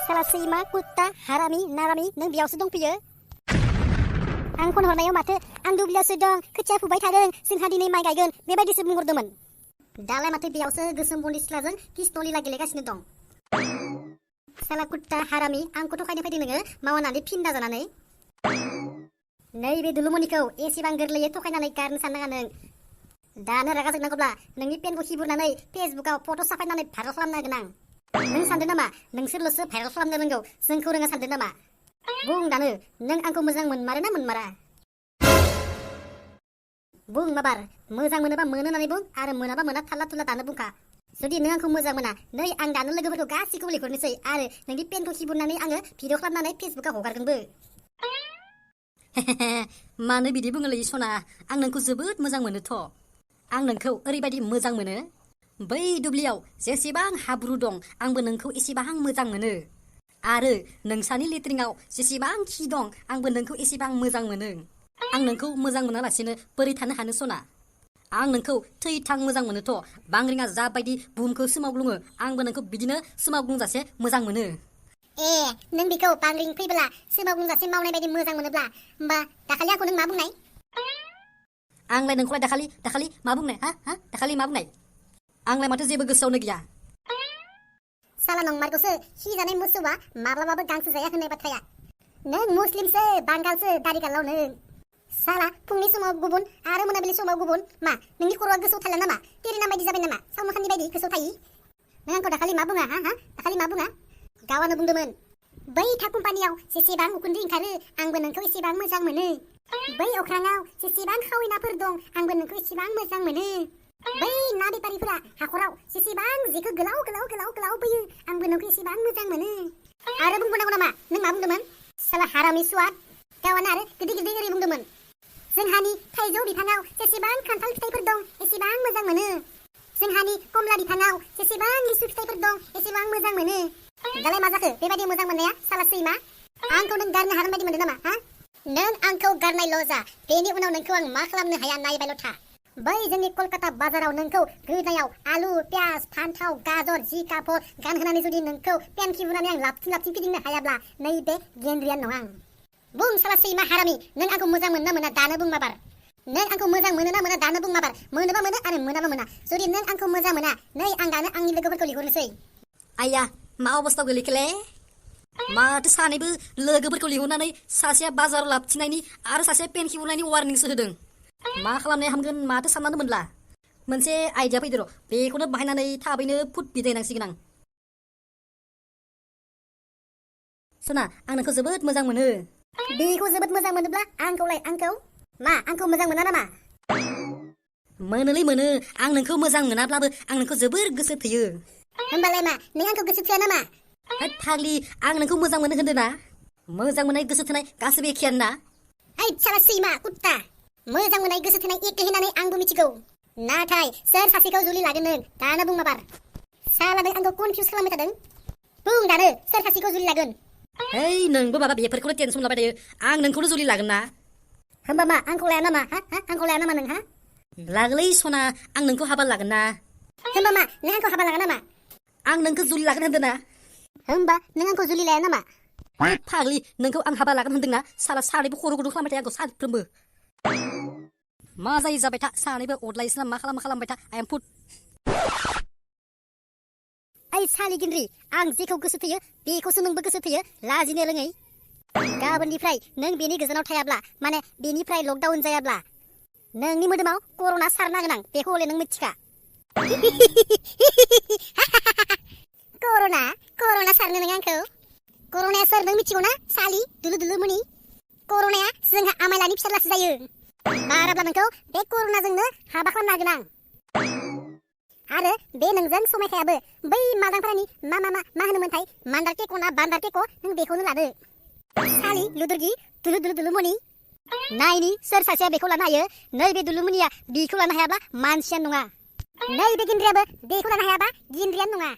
साला सैमा कुत्ता हारामि नारामि नों बेयावसो दंफैयो आं फन हरनायाव माथो आं दुब्लियावसो दं खोथिया फुबाय थादों जोंहा दिनै माइ गायगोन बेबायदिसो बुंहरदोंमोन दालाय माथो बेयावसो गोसोम बन्दी सिख्लाजों कृष्ण लीला गेलेगासिनो दं साला कुत्ता हारामि आंखौ थगायनो फैदों नोङो मावनानै फिन्दा जानानै नैबे दुलुमनिखौ एसेबां गोरलैयै थगायनानै गारनो साननाङा नों दानो रागा जोंनांगौब्ला नोंनि पेनखौ हिबुरनानै फेसबुकआव फट' साफायनानै भाइरेल खालामनो हागोन आं नों सानदों नामा नोंसोरल'सो भाइरेल खालामनो रोंगौ जोंखौ रोङा सानदों नामा बुं दानो नों आंखौ मोजां मोनमारो ना मोनमारा बुं माबार मोजां मोनोबा मोनो होननानै बुं आरो मोनाबा मोना थाल्ला थुल्ला दानो बुंखा जुदि नों आंखौ मोजां मोना नै आं दानो लोगोफोरखौ गासैखौबो लिंहरनोसै आरो नोंनि पेनखौ हिबुरनानै आङो भिडिअ खालामनानै फेसबुकआव हगारगोनबो मानो बिदि बुङोलै सना आं नोंखौ जोबोद मोजां मोनोथ' आं नोंखौ ओरैबायदि मोजां मोनो बै दुब्लियाव जेसेबां हाब्रु दं आंबो नोंखौ एसेबां मोजां मोनो आरो नोंसानि लेट्रिनाव जेसेबां खि दं आंबो नोंखौ एसेबां मोजां मोनो आं नोंखौ मोजां मोनालासिनो बोरै थानो हानो सना आं नोंखौ थैथां मोजां मोनोथ' बांग्रिङा जाबायदि बुहुमखौ सोमावग्लुङो आंबो नोंखौ बिदिनो सोमावग्लुंजासे मोजां मोनो ए नों बेखौ बांग्रिं फैब्ला सोमावग्लुंजासे मावनाय बायदि मोजां मोनोब्ला होमबा दाखालि आंखौ नों मा बुंनाय आंलाय नोंखौलाय दाखालि मा बुंनाय हा दाखालि मा बुंनाय आंलाय माथो जेबो गोसोआवनो गैया साला नंमारगौसो खिजानाय मोसौआ माब्लाबाबो गांसो जाया होननाय बाथ्राया नों मुस्लिमसो बांगालसो दारि गालाव नों साला फुंनि समाव गुबुन आरो मोनाबिलि समाव गुबुन मा नोंनि खर'आ गोसोआव थाला नामा तेरिना बायदि जाबाय नामा सावमोखाननि बायदि गोसोआव थायि नों आंखौ दाखालि मा बुङा हा दाखालि मा बुङा गावानो बुंदोंमोन बै था कम्पानियाव जेसेबां उखुन्दै ओंखारो आंबो नोंखौ एसेबां मोजां मोनो बै अख्राङाव जेसेबां खावैनाफोर दं आंबो नोंखौ एसेबां मोजां मोनो बै ना बेपारिफोरा हाखराव जेसेबां जेखौ गोलाव गोलाव गोलाव गोलाव बोयो आंबो नोंखौ एसेबां मोजां मोनो आरो बुंबावनांगौ नामा नों मा बुंदोंमोन साला हारामि सुवाद गावानो आरो गिदिर गिदिर ओरै बुंदोंमोन जोंहानि थाइजौ बिफाङाव जेसेबां खान्थाल फिथाइफोर दं एसेबां मोजां मोनो जोंहानि कमला बिफाङाव जेसेबां लिसु फिथाइफोर दं एसेबां मोजां मोनो दालाय मा जाखो बेबायदि मोजां मोननाया साला सैमा आंखौ नों गारनो हागोन बायदि मोनदों नामा हा नों आंखौ गारनायल' जा बेनि उनाव नोंखौ आं मा खालामनो हाया नायबायल' था बै जोंनि कलकाता बाजाराव नोंखौ गोदायाव आलु पियाज फान्थाव गाजर जिंखा भल गानहोनानै जुदि नोंखौ पेन खिबुनानै आं लाबथिं लाबथिं फिदिंनो हायाब्ला नैबे गेन्द्रियान नङा आं बुं साला सैमा हारामि नों आंखौ मोजां मोनो ना मोना दानो बुं माबार नों आंखौ मोजां मोनो ना मोना दानो बुं माबार मोनोबा मोनो आरो मोनाबा मोना जुदि नों आंखौ मोजां मोना नै आं दानो आंनि लोगोफोरखौ लिंहरनोसै आइया मा अबस्थायाव गोलैखोले माथो सानैबो लोगोफोरखौ लिंहरनानै सासेया बाजाराव लाबथिंनायनि आरो सासेया पेन खिबुनायनि वार्निंसो होदों मा खालामनाय हामगोन माथो साननानै मोनला मोनसे आइडिया फैदो र' बेखौनो बाहायनानै थाबैनो फुट बिदायनांसिगोन आं सना आं नोंखौ जोबोद मोजां मोनो बेखौ जोबोद मोजां मोनोब्ला आंखौ मा आंखौ मोजां मोना नामा मोनोलै मोनो आं नोंखौ मोजां मोनाब्लाबो आं नोंखौ जोबोर गोसो थोयो होमबालाय मा नों आंखौ गोसो थोआ नामा होद फाग्लि आं नोंखौ मोजां मोनो होनदों ना मोजां मोननाय गोसो थोनाय गासैबो एखेयानो ना ओइ साला सैमा कुत्ता मोजां मोननाय गोसो थोनाय एखे होननानै आंबो मिथिगौ नाथाय सोर सासेखौ जुलि लागोन नों दानो बुं माबार साला नों आंखौ कनफिउस खालामबाय थादों बुं दानो सोर सासेखौ जुलि लागोन ओइ नोंबो माबा बेफोरखौनो टेनसन लाबाय थायो आं नोंखौनो जुलि लागोन ना होमबा मा आंखौ लाया नामा आंखौ लाया नामा नोंहा लागोलै सना आं नोंखौ हाबा लागोन ना होमबा मा नों आंखौ हाबा लागोन नामा आं नोंखौ जुलि लागोन होनदों ना होमबा नों आंखौ जुलि लाया नामा फाग्लि नोंखौ आं हाबा लागोन होनदोंना साला सानैबो खर' गुदुं खालामबाय थायो आंखौ सानफ्रोमबो मा जायो जाबाय था सानैबो अदलायसो ना मा खालामबाय था आइ एम फुट ओइ सालि गिन्द्रि आं जेखौ गोसो थोयो बेखौसो नोंबो गोसो थोयो लाजिनो रोङै गाबोननिफ्राय नों बेनि गोजानाव थायाब्ला माने बेनिफ्राय लकडाउन जायाब्ला नोंनि मोदोमाव कर'ना सारना गोनां बेखौ हले नों मिथिखा कर'ना सारनो नों आंखौ कर'नाया सोर नों मिथिगौ ना सालि दुलु दुलु मुनि कर'नाया जोंहा आमायलानि फिसाज्लासो जायो बाराब्ला नोंखौ बे कर'नाजोंनो हाबा खालामनो हागोन आं आरो बे नोंजों समायखायाबो बै मादांफोरानि मा होनोमोनथाय मान्दार टेक' ना बान्दार टेक' नों बेखौनो लादो सालि लुदुरगि दुलु दुलु दुलु मुनि नायनि सोर सासेया बेखौ लानो हायो नैबे दुलु मुनिया बिखौ लानो हायाब्ला मानसियानो नङा नैबे गिन्द्रियाबो बेखौ लानो हायाबा गिन्द्रियानो नङा